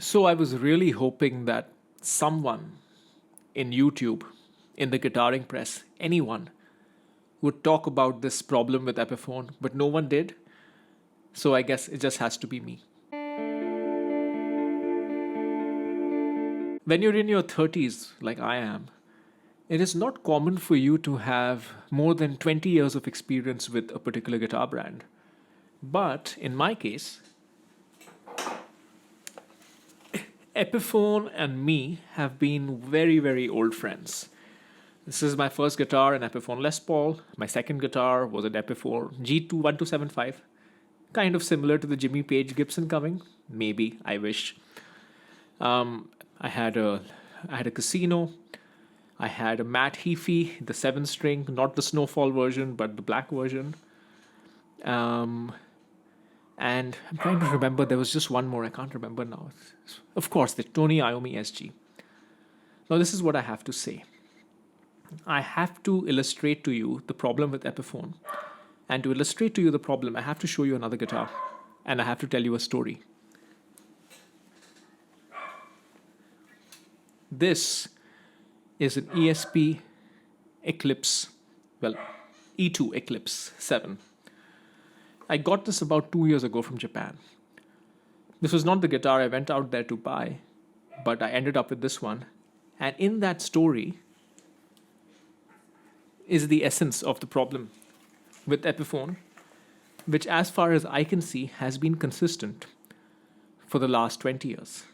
So I was really hoping that someone in YouTube, in the guitaring press, anyone would talk about this problem with Epiphone, but no one did. So I guess it just has to be me. When you're in your 30s, like I am, it is not common for you to have more than 20 years of experience with a particular guitar brand. But in my case, Epiphone and me have been very, very old friends. This is my first guitar, an Epiphone Les Paul. My second guitar was an Epiphone G21275. Kind of similar to the Jimmy Page Gibson coming. Maybe, I wish. I had a Casino. I had a Matt Heafy, the 7-string, not the Snowfall version, but the black version. And I'm trying to remember, there was just one more, I can't remember now. Of course, the Tony Iommi SG. Now, this is what I have to say. I have to illustrate to you the problem with Epiphone. And to illustrate to you the problem, I have to show you another guitar. And I have to tell you a story. This is an ESP Eclipse, well, E2 Eclipse 7. I got this about 2 years ago from Japan. This was not the guitar I went out there to buy, but I ended up with this one. And in that story is the essence of the problem with Epiphone, which, as far as I can see, has been consistent for the last 20 years.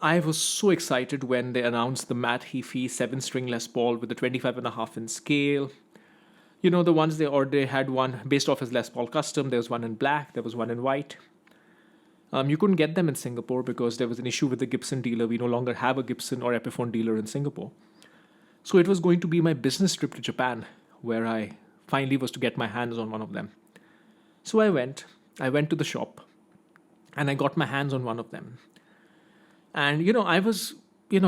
I was so excited when they announced the Matt Heafy 7-string Les Paul with the 25.5-inch scale. You know, the ones they had one based off his Les Paul Custom. There was one in black, there was one in white. You couldn't get them in Singapore because there was an issue with the Gibson dealer. We no longer have a Gibson or Epiphone dealer in Singapore. So it was going to be my business trip to Japan where I finally was to get my hands on one of them. So I went to the shop and I got my hands on one of them. And,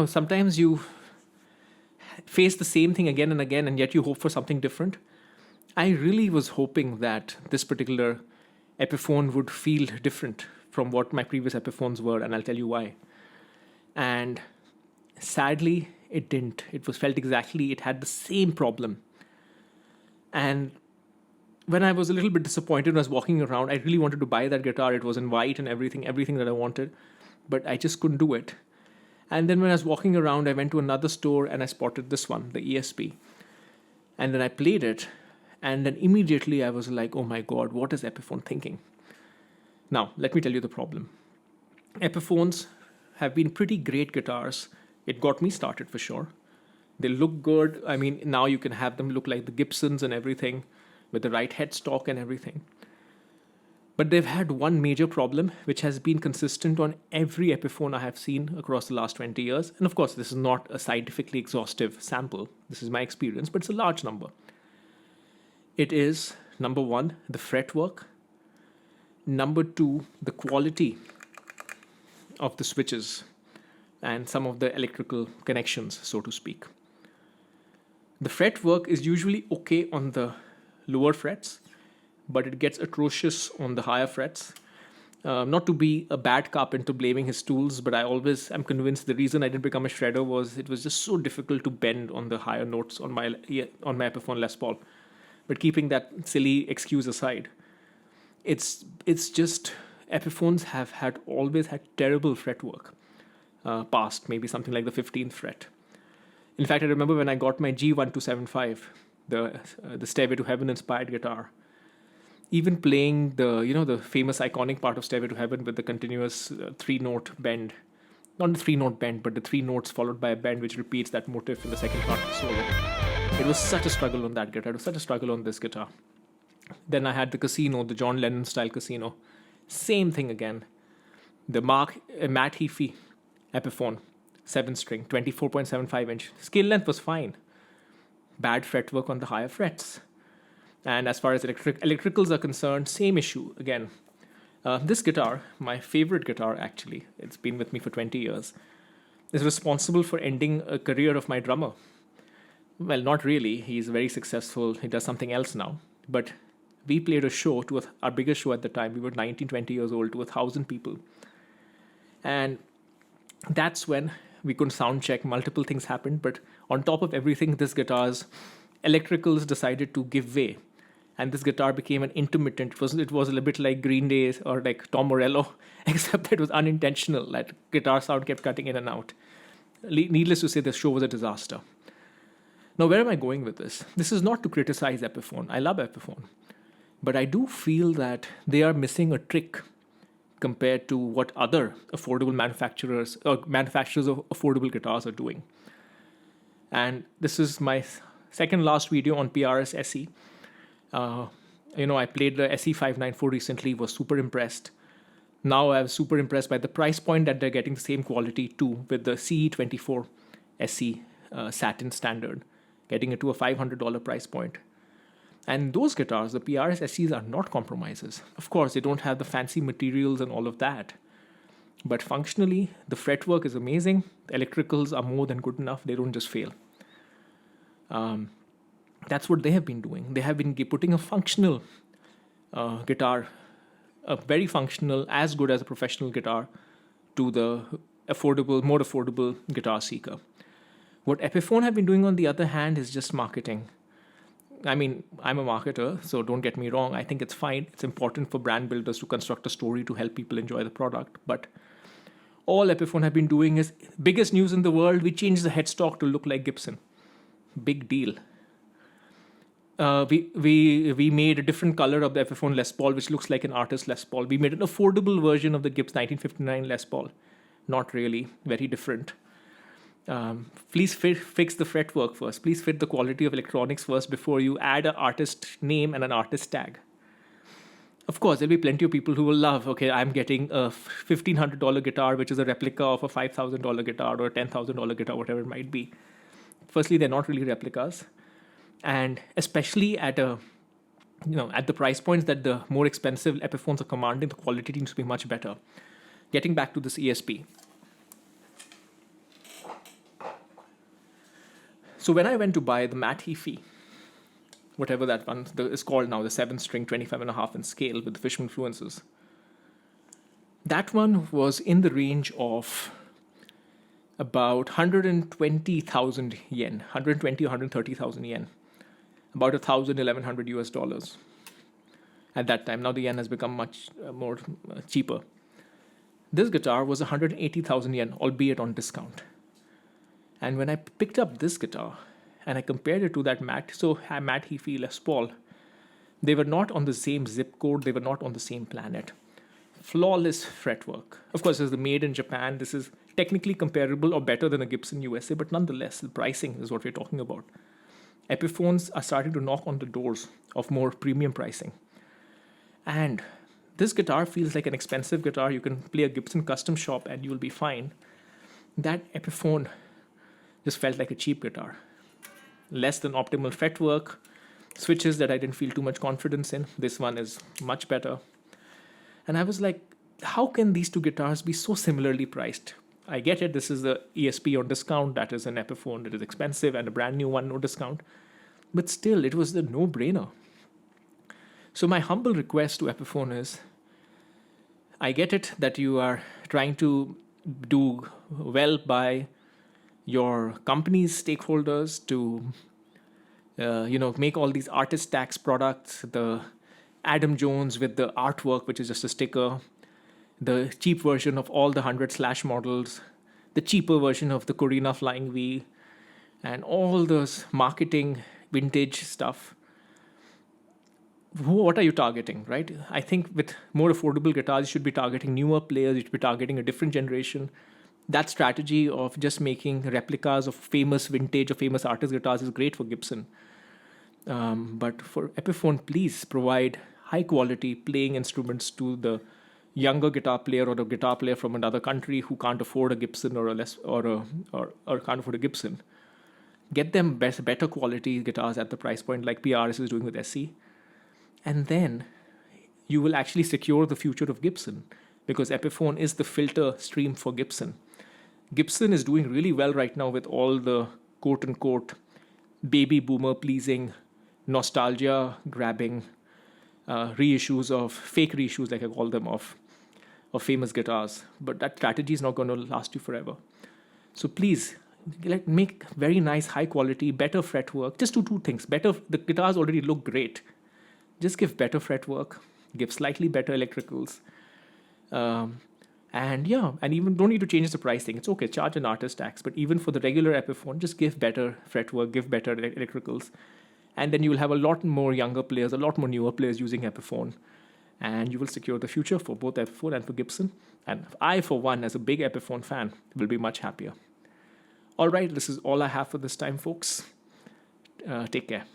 sometimes you face the same thing again and again, and yet you hope for something different. I really was hoping that this particular Epiphone would feel different from what my previous Epiphones were, and I'll tell you why. And sadly, it didn't. It had the same problem. And when I was a little bit disappointed when I was walking around, I really wanted to buy that guitar. It was in white and everything that I wanted, but I just couldn't do it. And then when I was walking around, I went to another store and I spotted this one, the ESP. And then I played it, and then immediately I was like, oh my God, what is Epiphone thinking? Now, let me tell you the problem. Epiphones have been pretty great guitars. It got me started for sure. They look good. I mean, now you can have them look like the Gibsons and everything with the right headstock and everything. But they've had one major problem, which has been consistent on every Epiphone I have seen across the last 20 years. And of course, this is not a scientifically exhaustive sample. This is my experience, but it's a large number. It is, number one, the fretwork. Number two, the quality of the switches and some of the electrical connections, so to speak. The fretwork is usually okay on the lower frets, but it gets atrocious on the higher frets. Not to be a bad carpenter blaming his tools, but I always am convinced the reason I didn't become a shredder was it was just so difficult to bend on the higher notes on my Epiphone Les Paul. But keeping that silly excuse aside, it's just Epiphones have always had terrible fretwork, past maybe something like the 15th fret. In fact, I remember when I got my G1275, the Stairway to Heaven inspired guitar. Even playing the famous iconic part of Stairway to Heaven with the continuous 3-note bend. Not the 3-note bend, but the 3 notes followed by a bend which repeats that motif in the second part of the solo. It was such a struggle on that guitar. It was such a struggle on this guitar. Then I had the Casino, the John Lennon style Casino. Same thing again. The Matt Heafy Epiphone 7-string, 24.75-inch. Scale length was fine. Bad fretwork on the higher frets. And as far as electricals are concerned, same issue again. This guitar, my favorite guitar actually, it's been with me for 20 years, is responsible for ending a career of my drummer. Well, not really. He's very successful. He does something else now. But we played a show, our biggest show at the time. We were 19, 20 years old, to 1,000 people. And that's when we couldn't sound check. Multiple things happened, but on top of everything, this guitar's electricals decided to give way, and this guitar became an intermittent. It was a little bit like Green Day or like Tom Morello, except that it was unintentional. That guitar sound kept cutting in and out. Needless to say, the show was a disaster. Now, where am I going with this? This is not to criticize Epiphone. I love Epiphone, but I do feel that they are missing a trick compared to what other affordable manufacturers or manufacturers of affordable guitars are doing. And this is my second last video on PRS SE. I played the SE594 recently, was super impressed. Now I was super impressed by the price point that they're getting the same quality too with the CE24 SE satin standard, getting it to a $500 price point. And those guitars, the PRS SEs, are not compromises. Of course, they don't have the fancy materials and all of that. But functionally, the fretwork is amazing. The electricals are more than good enough. They don't just fail. That's what they have been doing. They have been putting a functional guitar, a very functional, as good as a professional guitar, to the more affordable guitar seeker. What Epiphone have been doing, on the other hand, is just marketing. I mean, I'm a marketer, so don't get me wrong. I think it's fine. It's important for brand builders to construct a story to help people enjoy the product. But all Epiphone have been doing is, biggest news in the world, we changed the headstock to look like Gibson. Big deal. We made a different color of the Epiphone Les Paul, which looks like an artist Les Paul. We made an affordable version of the Gibbs 1959 Les Paul. Not really. Very different. Please fix the fretwork first. Please fit the quality of electronics first before you add an artist name and an artist tag. Of course, there'll be plenty of people who will love, okay, I'm getting a $1,500 guitar, which is a replica of a $5,000 guitar or a $10,000 guitar, whatever it might be. Firstly, they're not really replicas. And especially at the price points that the more expensive Epiphones are commanding, the quality needs to be much better. Getting back to this ESP. So when I went to buy the Matt Heafy, whatever that one is called now, the 7-string 25.5 in scale with the fish influences, that one was in the range of about 120,000 yen, 120 or 130,000 yen, about 1,100 US dollars at that time. Now the yen has become much more cheaper. This guitar was 180,000 yen, albeit on discount. And when I picked up this guitar and I compared it to that Matt Heafy Les Paul, they were not on the same zip code. They were not on the same planet. Flawless fretwork. Of course, this is made in Japan. This is technically comparable or better than a Gibson USA, but nonetheless, the pricing is what we're talking about. Epiphones are starting to knock on the doors of more premium pricing. And this guitar feels like an expensive guitar. You can play a Gibson custom shop and you'll be fine. That Epiphone just felt like a cheap guitar. Less than optimal fretwork, switches that I didn't feel too much confidence in. This one is much better. And I was like, how can these two guitars be so similarly priced? I get it, this is the ESP on discount, that is an Epiphone that is expensive, and a brand new one, no discount. But still, it was the no-brainer. So my humble request to Epiphone is, I get it that you are trying to do well by your company's stakeholders to, make all these artist tax products, the Adam Jones with the artwork, which is just a sticker, the cheap version of all the 100 Slash models, the cheaper version of the Corina Flying V, and all those marketing vintage stuff. What are you targeting, right? I think with more affordable guitars, you should be targeting newer players, you should be targeting a different generation. That strategy of just making replicas of famous vintage or famous artist guitars is great for Gibson. But for Epiphone, please provide high quality playing instruments to the younger guitar player or a guitar player from another country who can't afford a Gibson or can't afford a Gibson. Get them better quality guitars at the price point like PRS is doing with SE. And then you will actually secure the future of Gibson, because Epiphone is the filter stream for Gibson. Gibson is doing really well right now with all the quote-unquote baby boomer pleasing, nostalgia grabbing fake reissues, like I call them, of of famous guitars, but that strategy is not going to last you forever. So please, make very nice, high quality, better fretwork. Just do two things. Better, the guitars already look great. Just give better fretwork, give slightly better electricals. And yeah, and even don't need to change the pricing. It's okay, charge an artist tax, but even for the regular Epiphone, just give better fretwork, give better electricals. And then you will have a lot more younger players, a lot more newer players using Epiphone. And you will secure the future for both Epiphone and for Gibson. And I, for one, as a big Epiphone fan, will be much happier. All right, this is all I have for this time, folks. Take care.